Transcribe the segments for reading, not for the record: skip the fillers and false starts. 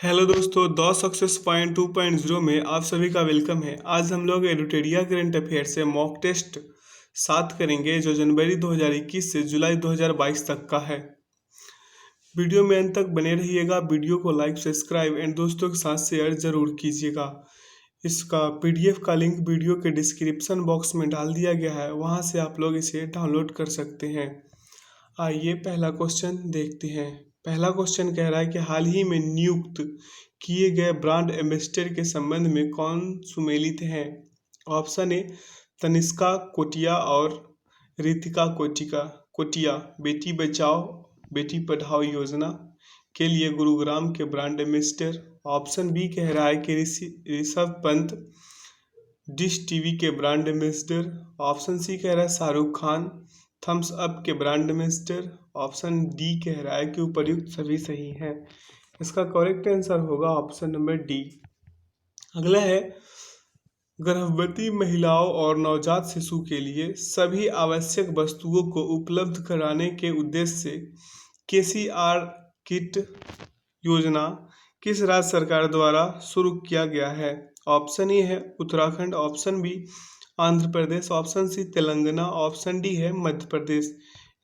Hello दोस्तों, the success point 2.0 में आप सभी का वेलकम है। आज हम लोग एडुटेरिया करंट अफेयर से मॉक टेस्ट 7 करेंगे जो जनवरी 2021 से जुलाई 2022 तक का है। वीडियो में अंत तक बने रहिएगा। वीडियो को लाइक, सब्सक्राइब एंड दोस्तों के साथ शेयर जरूर कीजिएगा। इसका पीडीएफ का लिंक वीडियो के डिस्क्रिप्शन बॉक्स में डाल दिया गया है, वहां से आप लोग इसे डाउनलोड कर सकते हैं। आइए पहला क्वेश्चन देखते हैं। पहला क्वेश्चन कह रहा है कि हाल ही में नियुक्त किए गए ब्रांड एम्बेसडर के संबंध में कौन सुमेलित हैं। ऑप्शन ए तनिष्का कोटिया और रितिका कोटिया बेटी बचाओ बेटी पढ़ाओ योजना के लिए गुरुग्राम के ब्रांड एम्बेसडर। ऑप्शन बी कह रहा है कि ऋषभ पंत डिश टीवी के ब्रांड एम्बेसडर। ऑप्शन सी कह रहा है शाहरुख खान थम्स अप के ब्रांड एम्बेसडर। ऑप्शन डी कह रहा है कि उपर्युक्त सभी सही हैं। इसका करेक्ट आंसर होगा ऑप्शन नंबर डी। अगला है गर्भवती महिलाओं और नवजात शिशु के लिए सभी आवश्यक वस्तुओं को उपलब्ध कराने के उद्देश्य से केसीआर किट योजना किस राज्य सरकार द्वारा शुरू किया गया है। ऑप्शन ए है Uttarakhand, option B Andhra Pradesh, option C Telangana, option D है मध्य प्रदेश।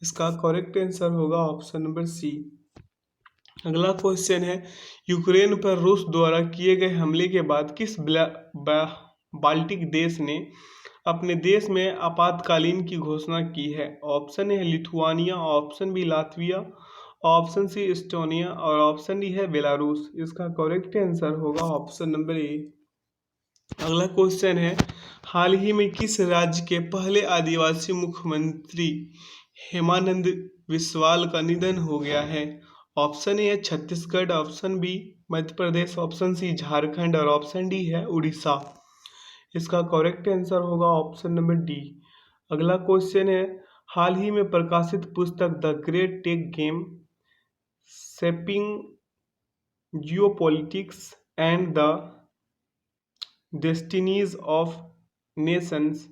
इसका करेक्ट आंसर होगा ऑप्शन नंबर सी। अगला क्वेश्चन है यूक्रेन पर रूस द्वारा किए गए हमले के बाद किस बाल्टिक देश ने अपने देश में आपातकालीन की घोषणा की है। ऑप्शन है Lithuania, option B Latvia, option C Estonia और ऑप्शन डी है बेलारूस। इसका करेक्ट आंसर होगा ऑप्शन नंबर ए। अगला क्वेश्चन है हाल ही में किस राज्य के पहले आदिवासी मुख्यमंत्री हेमानंद बिस्वाल का निधन हो गया है। ऑप्शन ए है Chhattisgarh, option B Madhya Pradesh, option C Jharkhand और ऑप्शन डी है उड़ीसा। इसका करेक्ट आंसर होगा ऑप्शन नंबर डी। अगला क्वेश्चन है हाल ही में प्रकाशित पुस्तक the great tech game shaping geopolitics and the destinies of nations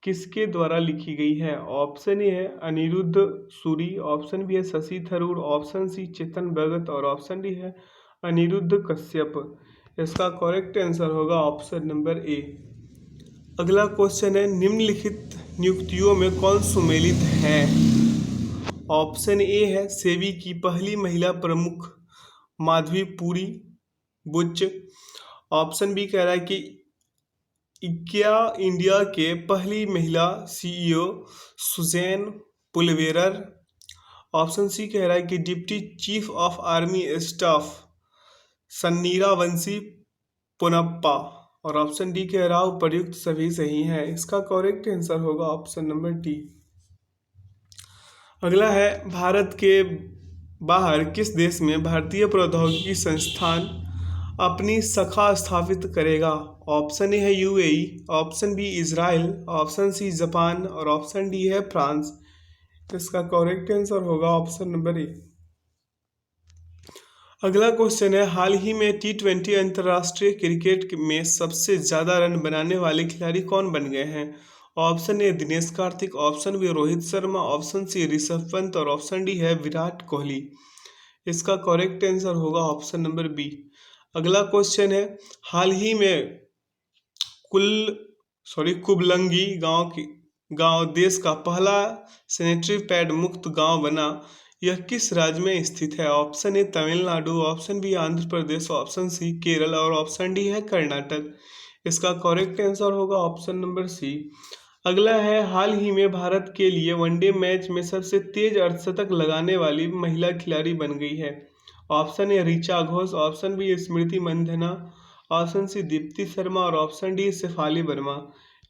किसके द्वारा लिखी गई है। ऑप्शन ए है अनिरुद्ध सूरी, ऑप्शन बी है शशि थरूर, ऑप्शन सी चेतन भगत और ऑप्शन डी है अनिरुद्ध कश्यप। इसका करेक्ट आंसर होगा ऑप्शन नंबर ए। अगला क्वेश्चन है निम्नलिखित नियुक्तियों में कौन सुमेलित है। ऑप्शन ए है सेबी की पहली महिला प्रमुख माधवी पुरी बुच। ऑप्शन बी कह रहा है कि इक्या इंडिया के पहली महिला CEO Susanne Pulverer. Option C कह रहा है कि deputy chief of army staff Sannira Vanshi Ponappa और ऑप्शन डी कह रहा है उपर्युक्त सभी सही हैं। इसका करेक्ट आंसर होगा ऑप्शन नंबर डी। अगला है भारत के बाहर किस देश में भारतीय प्रौद्योगिकी संस्थान अपनी शाखा स्थापित करेगा। ऑप्शन ए है UAE, option B Israel, option C Japan और ऑप्शन डी है फ्रांस। इसका करेक्ट आंसर होगा ऑप्शन नंबर ए। अगला क्वेश्चन है हाल ही में T20 अंतर्राष्ट्रीय क्रिकेट में सबसे ज्यादा रन बनाने वाले खिलाड़ी कौन बन गए हैं। Option A Dinesh Karthik, option B Rohit Sharma, option C Rishabh Pant और ऑप्शन डी है विराट कोहली। इसका करेक्ट आंसर होगा ऑप्शन नंबर बी। अगला क्वेश्चन है हाल ही में कुबलंगी गांव देश का पहला सैनिटरी पैड मुक्त गांव बना। यह किस राज्य में स्थित है। Option A Tamil Nadu, option B Andhra Pradesh, option C Kerala और ऑप्शन डी है कर्नाटक। इसका करेक्ट आंसर होगा ऑप्शन नंबर सी। अगला है हाल ही में भारत के लिए वनडे मैच में सबसे तेज अर्धशतक लगाने वाली महिला खिलाड़ी बन गई है। Option A Richa Ghosh, option B Smriti Mandhana, option C Deepti Sharma और ऑप्शन डी शेफाली वर्मा।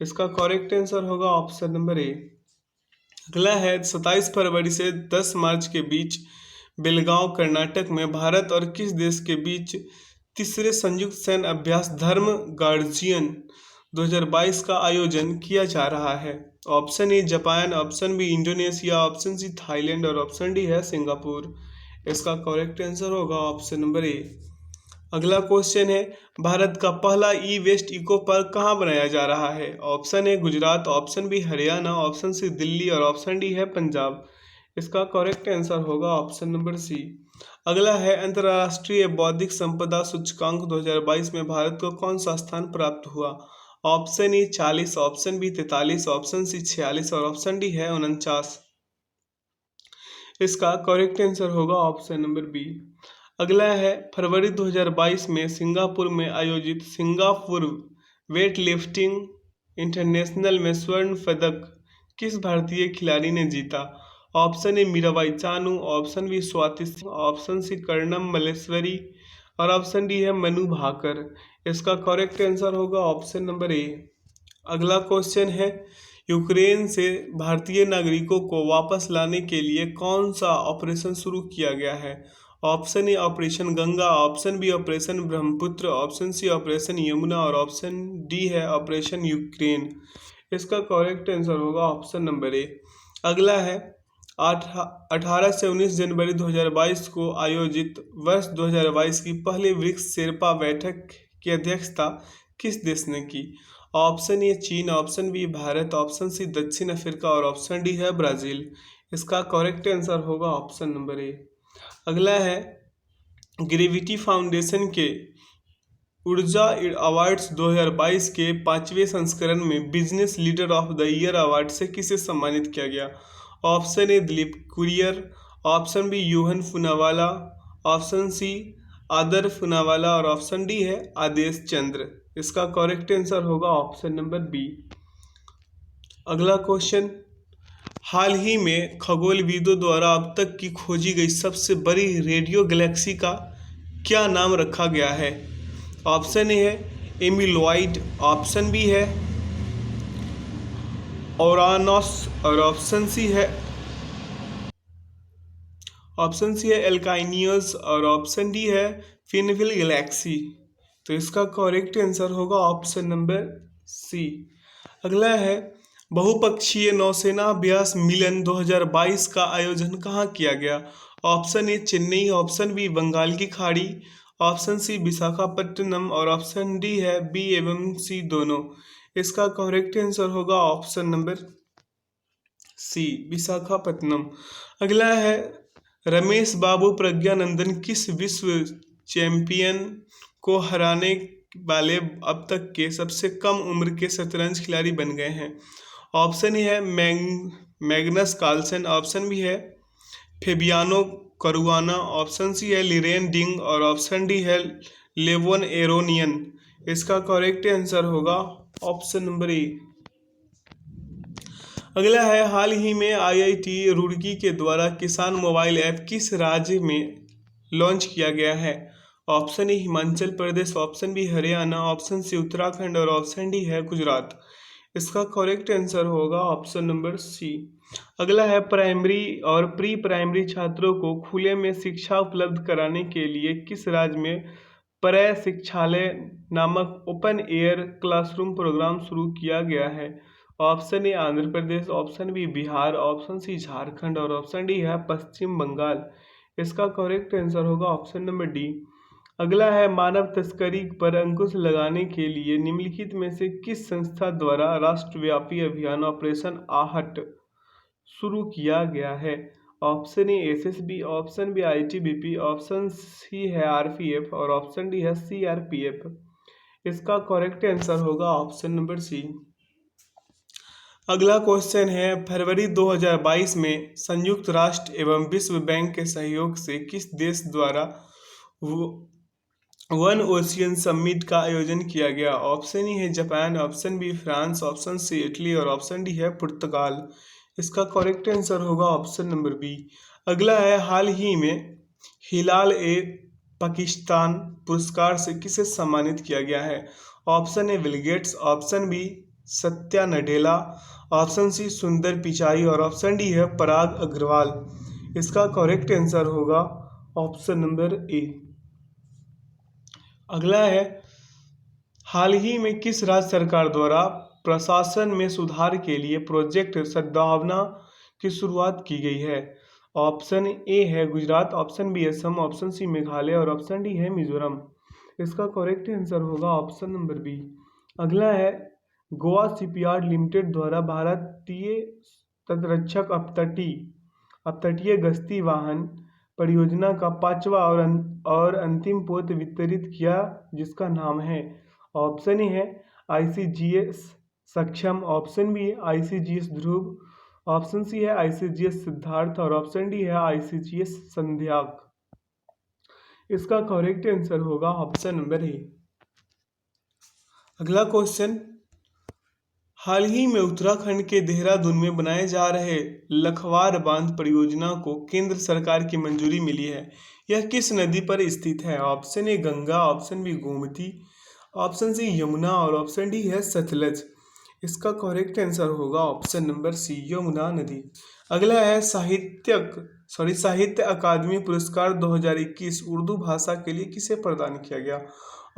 इसका करेक्ट आंसर होगा ऑप्शन नंबर ए। अगला है 27 फरवरी से 10 मार्च के बीच बेलगांव कर्नाटक में भारत और किस देश के बीच तीसरे संयुक्त सैन्य अभ्यास धर्म गार्जियन 2022 का आयोजन किया जा रहा है। Option A Japan, option B Indonesia, option C Thailand और ऑप्शन डी है सिंगापुर। इसका करेक्ट आंसर होगा ऑप्शन नंबर ए। अगला क्वेश्चन है भारत का पहला ई वेस्ट इको पार्क कहाँ बनाया जा रहा है। Option A Gujarat, option B Haryana, option C Delhi और ऑप्शन डी है पंजाब। इसका करेक्ट आंसर होगा ऑप्शन नंबर सी। अगला है अंतर्राष्ट्रीय बौद्धिक संपदा सूचकांक 2022 में भारत को कौन सा स्थान प्राप्त हुआ? Option A 40, option B 43, option C 46 और ऑप्शन डी है 49। इसका करेक्ट आंसर होगा ऑप्शन नंबर बी। अगला है फरवरी 2022 में सिंगापुर में आयोजित सिंगापुर वेट लिफ्टिंग इंटरनेशनल में स्वर्ण पदक किस भारतीय खिलाड़ी ने जीता? Option A Mirabai Chanu, option B Swati Singh, option C Karnam Malleswari और ऑप्शन डी है मनु भाकर। इसका करेक्ट आंसर होगा ऑप्शन नंबर ए। अगला क्वेश्चन है यूक्रेन से भारतीय नागरिकों को वापस लाने के लिए कौन सा ऑपरेशन शुरू किया गया है? Option A operation Ganga, option B operation Brahmaputra, option C operation Yamuna और ऑप्शन डी है ऑपरेशन यूक्रेन। इसका करेक्ट आंसर होगा ऑप्शन नंबर ए। अगला है 18 से 19 जनवरी 2022 को आयोजित वर्ष 2022 की पहली ब्रिक्स शेर्पा बैठक की अध्यक्षता किस देश ने की? ऑप्शन ए चीन, option B Bharat, option C दक्षिण अफ्रीका और ऑप्शन डी है ब्राजील। इसका करेक्ट आंसर होगा ऑप्शन नंबर ए। अगला है ग्रेविटी फाउंडेशन के ऊर्जा अवार्ड्स 2022 के 5वें संस्करण में business leader of the year award से किसे सम्मानित किया गया? Option A Dilip Kurier, option B Yohan Poonawalla, option C Adar Poonawalla और ऑप्शन डी है आदेश चंद्र। इसका करेक्ट आंसर होगा ऑप्शन नंबर बी। अगला क्वेश्चन हाल ही में खगोलविदों द्वारा अब तक की खोजी गई सबसे बड़ी रेडियो गैलेक्सी का क्या नाम रखा गया है? ऑप्शन ए है एमिलॉइड, ऑप्शन बी है ओरानस और ऑप्शन सी है एल्काइनियस और ऑप्शन डी है फिनविल गैलेक्सी। तो इसका करेक्ट आंसर होगा ऑप्शन नंबर सी। अगला है बहुपक्षीय नौसेना अभ्यास मिलन 2022 का आयोजन कहाँ किया गया? Option A Chennai, option B Bengal की खाड़ी, ऑप्शन सी विशाखापट्टनम और ऑप्शन डी है बी एवं सी दोनों। इसका करेक्ट आंसर होगा ऑप्शन नंबर सी विशाखापट्टनम। अगला है रमेश बाबू प्रज्ञानंदन किस विश्व चैंपियन को हराने वाले अब तक के सबसे कम उम्र के शतरंज खिलाड़ी बन गए हैं? ऑप्शन ए है मैग्नस कार्लसन, ऑप्शन बी है फेबियानो करुआना, ऑप्शन सी है लिरेन डिंग और ऑप्शन डी है लेवोन एरोनियन। इसका करेक्ट आंसर होगा ऑप्शन नंबर ए। अगला है हाल ही में आईआईटी रुड़की के द्वारा किसान मोबाइल ऐप किस राज्य में लॉन्च किया गया है? Option A Himachal Pradesh, option B Haryana, option C Uttarakhand और ऑप्शन डी है गुजरात। इसका करेक्ट आंसर होगा ऑप्शन नंबर सी। अगला है प्राइमरी और प्री प्राइमरी छात्रों को खुले में शिक्षा उपलब्ध कराने के लिए किस राज्य में प्रय शिक्षालय नामक ओपन एयर क्लासरूम प्रोग्राम शुरू किया गया है? Option A Andhra Pradesh, option B Bihar, option C Jharkhand और ऑप्शन डी है पश्चिम बंगाल। इसका करेक्ट आंसर होगा ऑप्शन नंबर डी। अगला है मानव तस्करी पर अंकुश लगाने के लिए निम्नलिखित में से किस संस्था द्वारा राष्ट्रव्यापी अभियान ऑपरेशन आहट शुरू किया गया है? Option A SSB, option B ITBP, option C है आरपीएफ और ऑप्शन डी है सीआरपीएफ। इसका करेक्ट आंसर होगा ऑप्शन नंबर सी। अगला क्वेश्चन है फरवरी 2022 में संयुक्त राष्ट्र एवं विश्व बैंक के सहयोग से किस देश द्वारा वन ओशियन समिट का आयोजन किया गया? ऑप्शन ई है Japan, option B France, option C Italy और ऑप्शन डी है पुर्तगाल। इसका करेक्ट आंसर होगा ऑप्शन नंबर बी। अगला है हाल ही में हिलाल ए पाकिस्तान पुरस्कार से किसे सम्मानित किया गया है? Option A Bill Gates, option B Satya Nadella, option C Sundar Pichai और ऑप्शन डी है पराग अग्रवाल। इसका करेक्ट आंसर होगा ऑप्शन नंबर ए। अगला है हाल ही में किस राज्य सरकार द्वारा प्रशासन में सुधार के लिए प्रोजेक्ट सद्भावना की शुरुआत की गई है? ऑप्शन ए है Gujarat, option B Assam, option C Meghalaya और ऑप्शन डी है मिजोरम। इसका करेक्ट आंसर होगा ऑप्शन नंबर बी। अगला है गोवा शिपयार्ड लिमिटेड द्वारा भारतीय तटरक्षक अपतटीय गश्ती वाहन परियोजना का पांचवा और अंतिम पोत वितरित किया जिसका नाम है? ऑप्शन ए है ICGS सक्षम, ऑप्शन बी है ICGS ध्रुव, ऑप्शन सी है ICGS सिद्धार्थ और ऑप्शन डी है ICGS संध्याक। इसका करेक्ट आंसर होगा ऑप्शन नंबर ए। अगला क्वेश्चन, हाल ही में उत्तराखंड के देहरादून में बनाए जा रहे लखवार बांध परियोजना को केंद्र सरकार की मंजूरी मिली है। यह किस नदी पर स्थित है? Option A Ganga, option B Gomti, option C Yamuna और ऑप्शन डी है सतलज। इसका करेक्ट आंसर होगा ऑप्शन नंबर सी, यमुना नदी। अगला है साहित्य अकादमी पुरस्कार 2021 उर्दू भाषा के लिए किसे प्रदान किया गया?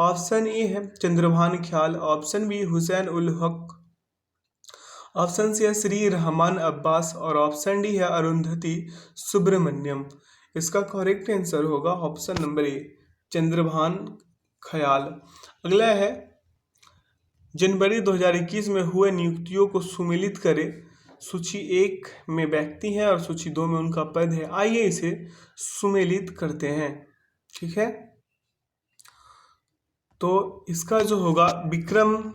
ऑप्शन ए है चंद्रभान ख्याल, option B Hussain ul Haq, option C है श्री रहमान अब्बास और ऑप्शन डी है अरुंधति सुब्रमण्यम। इसका करेक्ट आंसर होगा ऑप्शन नंबर ए, चंद्रभान ख्याल। अगला है जनवरी 2021 में हुए नियुक्तियों को सुमेलित करे। सूची 1 में व्यक्ति हैं और सूची 2 में उनका पद है। आइए इसे सुमेलित करते हैं। ठीक है, तो इसका जो होगा विक्रम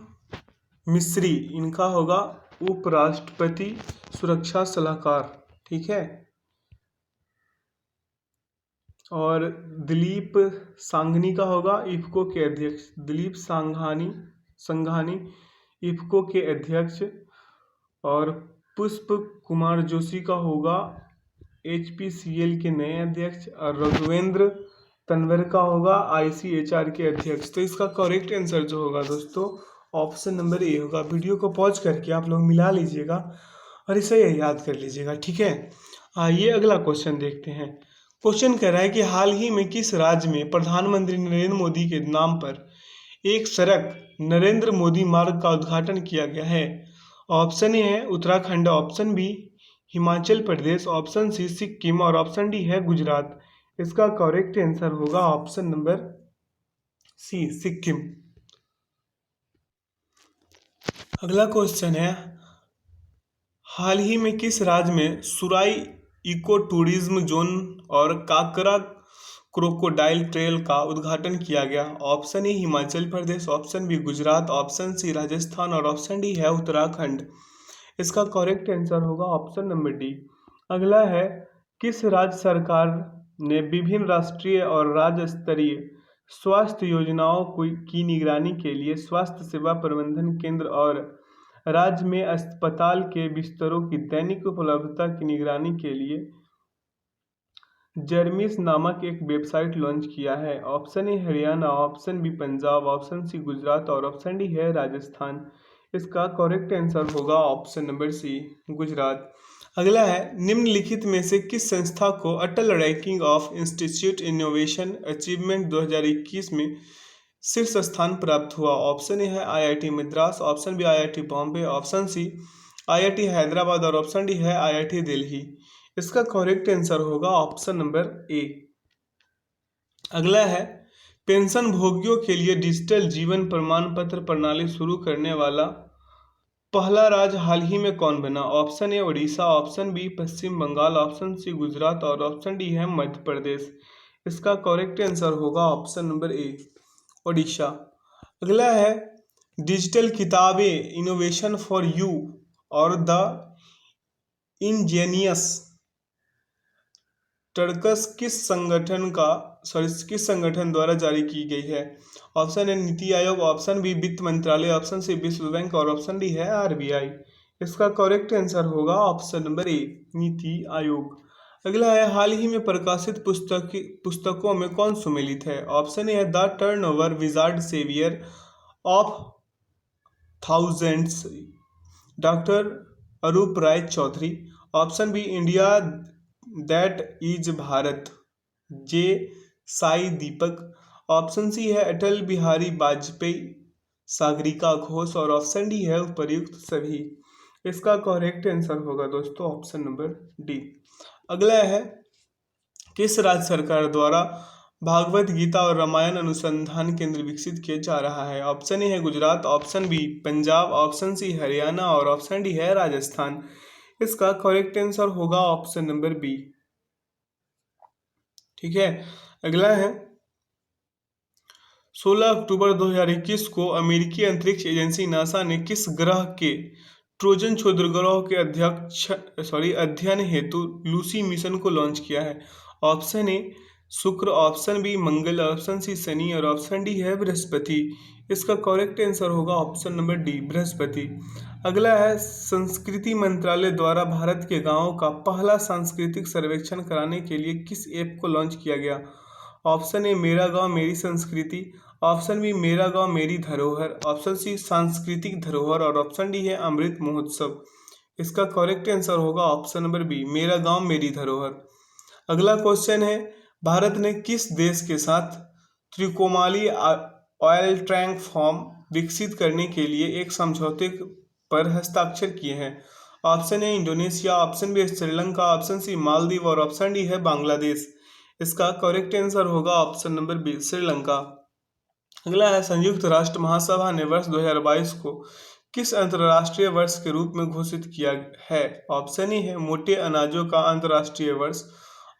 मिस्री, इनका होगा उपराष्ट्रपति सुरक्षा सलाहकार। ठीक है, और दिलीप सांघनी का होगा इफ्को के अध्यक्ष, दिलीप संघानी इफ्को के अध्यक्ष। और पुष्प कुमार जोशी का होगा HPCL के नए अध्यक्ष। और रघुवेंद्र तन्वर का होगा ICHR के अध्यक्ष। तो इसका करेक्ट आंसर जो होगा दोस्तों ऑप्शन नंबर ए होगा। वीडियो को पॉज करके आप लोग मिला लीजिएगा और इसे याद कर लीजिएगा। ठीक है, आइए अगला क्वेश्चन देखते हैं। क्वेश्चन कह रहा है कि हाल ही में किस राज्य में प्रधानमंत्री नरेंद्र मोदी के नाम पर एक सड़क नरेंद्र मोदी मार्ग का उद्घाटन किया गया है? ऑप्शन ए है Uttarakhand, option B Himachal Pradesh, option सी सिक्किम और ऑप्शन डी है गुजरात। इसका करेक्ट आंसर होगा ऑप्शन नंबर सी, सिक्किम। अगला क्वेश्चन है, हाल ही में किस राज्य में सुराई इको टूरिज्म जोन और काकरा क्रोकोडाइल ट्रेल का उद्घाटन किया गया? Option A Himachal Pradesh, option B Gujarat, option C Rajasthan और ऑप्शन डी है उत्तराखंड। इसका करेक्ट आंसर होगा ऑप्शन नंबर डी। अगला है, किस राज्य सरकार ने विभिन्न राष्ट्रीय और राज्य स्तरीय स्वास्थ्य योजनाओं की निगरानी के लिए स्वास्थ्य सेवा प्रबंधन केंद्र और राज्य में अस्पताल के बिस्तरों की दैनिक उपलब्धता की निगरानी के लिए जर्मिस नामक एक वेबसाइट लॉन्च किया है? Option A Haryana, option B Punjab, option C Gujarat और ऑप्शन डी है राजस्थान। इसका करेक्ट आंसर होगा ऑप्शन नंबर सी, गुजरात। अगला है, निम्नलिखित में से किस संस्था को Atal ranking of institute innovation achievement 2021 में शीर्ष स्थान प्राप्त हुआ? ऑप्शन ए है IIT Madras, option B IIT Bombay, option C IIT Hyderabad और ऑप्शन डी है IIT दिल्ली। इसका करेक्ट आंसर होगा ऑप्शन नंबर ए। अगला है, पेंशन भोगियों के लिए डिजिटल जीवन प्रमाण पत्र प्रणाली शुरू करने वाला पहला राज्य हाल ही में कौन बना? Option A Orissa, option B Paschim Bengal, option C Gujarat और ऑप्शन डी है मध्य प्रदेश। इसका करेक्ट आंसर होगा ऑप्शन नंबर ए, ओडिशा। अगला है, डिजिटल किताबें इनोवेशन फॉर यू और द इंजीनियस टर्कस किस संगठन द्वारा जारी की गई है? ऑप्शन ए नीति आयोग, ऑप्शन बी वित्त मंत्रालय, ऑप्शन सी विश्व बैंक और ऑप्शन डी है RBI। इसका करेक्ट आंसर होगा ऑप्शन नंबर ए, नीति आयोग। अगला है, हाल ही में प्रकाशित पुस्तकों में कौन सम्मिलित है? ऑप्शन ए है the turnover wizard saviour of thousands, doctor Arup Roy Chowdhury, option B India that is Bharat, J Sai Deepak, option C है अटल बिहारी वाजपेयी, सागरिका घोष और ऑप्शन डी है उपर्युक्त सभी। इसका करेक्ट आंसर होगा दोस्तों ऑप्शन नंबर डी। अगला है, किस राज्य सरकार द्वारा भागवत गीता और रामायण अनुसंधान केंद्र विकसित किया जा रहा है? ऑप्शन ए है Gujarat, option B Punjab, option C Haryana और ऑप्शन डी है राजस्थान। इसका करेक्ट आंसर होगा ऑप्शन नंबर बी। ठीक है। अगला है 16 अक्टूबर 2021 को अमेरिकी अंतरिक्ष एजेंसी नासा ने किस ग्रह के ट्रोजन क्षुद्रग्रह के अध्ययन हेतु लूसी मिशन को लॉन्च किया है? ऑप्शन ए शुक्र, ऑप्शन बी मंगल, ऑप्शन सी शनि और ऑप्शन डी है बृहस्पति। इसका करेक्ट आंसर होगा ऑप्शन नंबर डी, बृहस्पति। अगला है संस्कृति मंत्रालय द्वारा भारत के गांवों का पहला सांस्कृतिक सर्वेक्षण कराने के लिए किस ऐप को लॉन्च किया गया? ऑप्शन ए मेरा गांव मेरी संस्कृति, ऑप्शन बी मेरा गांव मेरी धरोहर, ऑप्शन सी सांस्कृतिक धरोहर और ऑप्शन डी है अमृत महोत्सव। इसका करेक्ट आंसर होगा ऑप्शन नंबर बी, मेरा गांव मेरी धरोहर। अगला क्वेश्चन है भारत ने किस देश के साथ त्रिकोमाली ऑयल टैंक फॉर्म विकसित करने के लिए एक समझौते पर हस्ताक्षर किए हैं? Option A Indonesia, option B Sri Lanka, option C Maldives और ऑप्शन डी है बांग्लादेश। इसका करेक्ट आंसर होगा ऑप्शन नंबर बी, श्रीलंका। अगला है संयुक्त राष्ट्र महासभा ने वर्ष 2022 को किस अंतर्राष्ट्रीय वर्ष के रूप में घोषित किया है? ऑप्शन ए है मोटे अनाजों का अंतर्राष्ट्रीय वर्ष,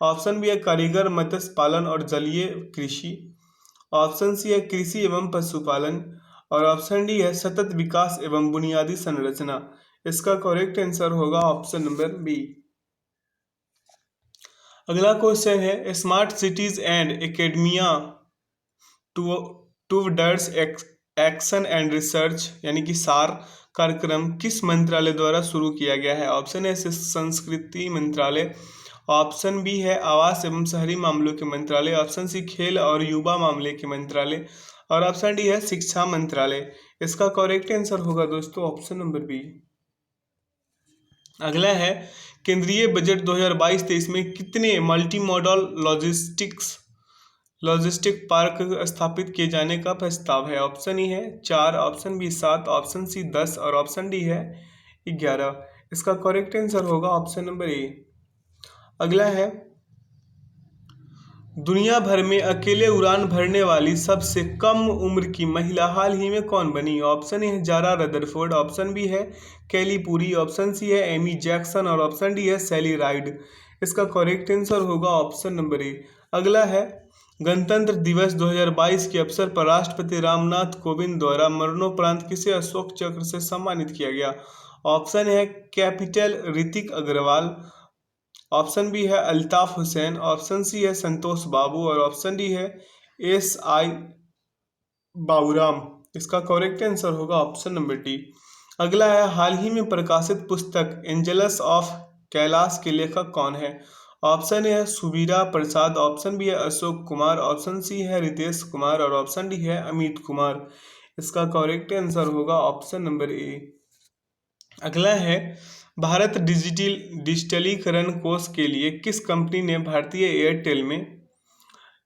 ऑप्शन बी है कारीगर मत्स्य पालन और जलीय कृषि, ऑप्शन सी है कृषि एवं पशुपालन और ऑप्शन डी है सतत विकास एवं बुनियादी संरचना। इसका करेक्ट आंसर होगा ऑप्शन नंबर बी। अगला क्वेश्चन है smart cities and academia towards action and research यानी कि सार कार्यक्रम किस मंत्रालय द्वारा शुरू किया गया है? ऑप्शन ए संस्कृति मंत्रालय, ऑप्शन बी है आवास एवं शहरी मामलों के मंत्रालय, ऑप्शन सी खेल और युवा मामले के मंत्रालय और ऑप्शन डी है शिक्षा मंत्रालय। इसका करेक्ट आंसर होगा दोस्तों ऑप्शन नंबर बी। अगला है केंद्रीय बजट 2022-23 में कितने मल्टी मॉडल लॉजिस्टिक पार्क स्थापित किए जाने का प्रस्ताव है? ऑप्शन ई है 4, ऑप्शन बी 7, ऑप्शन सी 10 और ऑप्शन डी है 11। इसका करेक्ट आंसर होगा ऑप्शन नंबर ए। अगला है दुनिया भर में अकेले उड़ान भरने वाली सबसे कम उम्र की महिला हाल ही में कौन बनी? ऑप्शन ए है जारा रदरफोर्ड, ऑप्शन बी है कैली पूरी, ऑप्शन सी है एमी जैक्सन और ऑप्शन डी है सैली राइड। इसका करेक्ट आंसर होगा ऑप्शन नंबर ए। अगला है गणतंत्र दिवस 2022 के अवसर पर राष्ट्रपति रामनाथ कोविंद द्वारा मरणोपरांत किसे अशोक चक्र से सम्मानित किया गया? ऑप्शन है capital Ritik Agarwal, option B है अल्ताफ हुसैन, ऑप्शन सी है संतोष बाबू और ऑप्शन डी है SI बाबूराम। इसका करेक्ट आंसर होगा ऑप्शन नंबर डी। अगला है हाल ही में प्रकाशित पुस्तक एंजल्स ऑफ कैलाश के लेखक कौन है? ऑप्शन ए है सुबीरा प्रसाद, ऑप्शन बी है अशोक कुमार, ऑप्शन सी है रितेश कुमार और ऑप्शन डी है अमित कुमार। इसका करेक्ट आंसर होगा ऑप्शन नंबर ए। अगला है भारत डिजिटलीकरण कोष के लिए किस कंपनी ने भारतीय एयरटेल में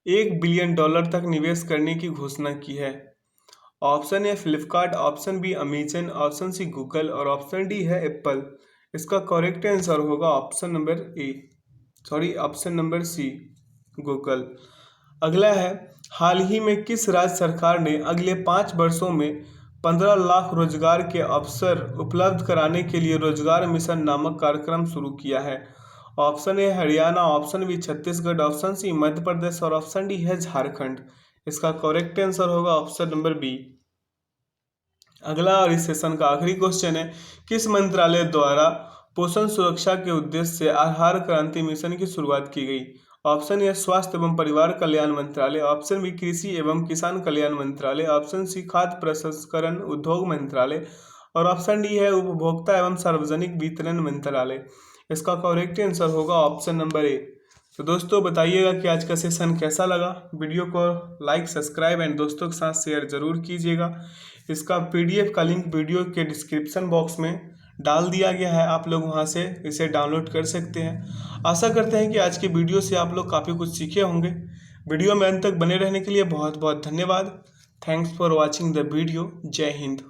$1 बिलियन तक निवेश करने की घोषणा की है? Option A Flipkart, option B Amazon, option C Google और ऑप्शन डी है एप्पल। इसका करेक्ट आंसर होगा ऑप्शन नंबर सी, गूगल। अगला है हाल ही में किस राज्य सरकार ने अगले 5 वर्षों में 15 लाख रोजगार के अवसर उपलब्ध कराने के लिए रोजगार मिशन नामक कार्यक्रम शुरू किया है? Option A Haryana, option B Chhattisgarh, option C Madhya Pradesh और ऑप्शन डी है झारखंड। इसका करेक्ट आंसर होगा ऑप्शन नंबर बी। अगला और इस सेशन का आखिरी क्वेश्चन है किस मंत्रालय द्वारा पोषण सुरक्षा के उद्देश्य से आहार क्रांति मिशन की शुरुआत की गई? ऑप्शन ए स्वास्थ्य एवं परिवार कल्याण मंत्रालय, ऑप्शन बी कृषि एवं किसान कल्याण मंत्रालय, ऑप्शन सी खाद्य प्रसंस्करण उद्योग मंत्रालय और ऑप्शन डी है उपभोक्ता एवं सार्वजनिक वितरण मंत्रालय। इसका करेक्ट आंसर होगा ऑप्शन नंबर ए। तो दोस्तों बताइएगा कि आज का सेशन कैसा लगा। वीडियो को लाइक, सब्सक्राइब एंड दोस्तों के साथ शेयर जरूर कीजिएगा। इसका PDF का लिंक वीडियो के डिस्क्रिप्शन बॉक्स में डाल दिया गया है, आप लोग वहां से इसे डाउनलोड कर सकते हैं। आशा करते हैं कि आज के वीडियो से आप लोग काफ़ी कुछ सीखे होंगे। वीडियो में अंत तक बने रहने के लिए बहुत बहुत धन्यवाद। Thanks for watching the video. जय हिंद।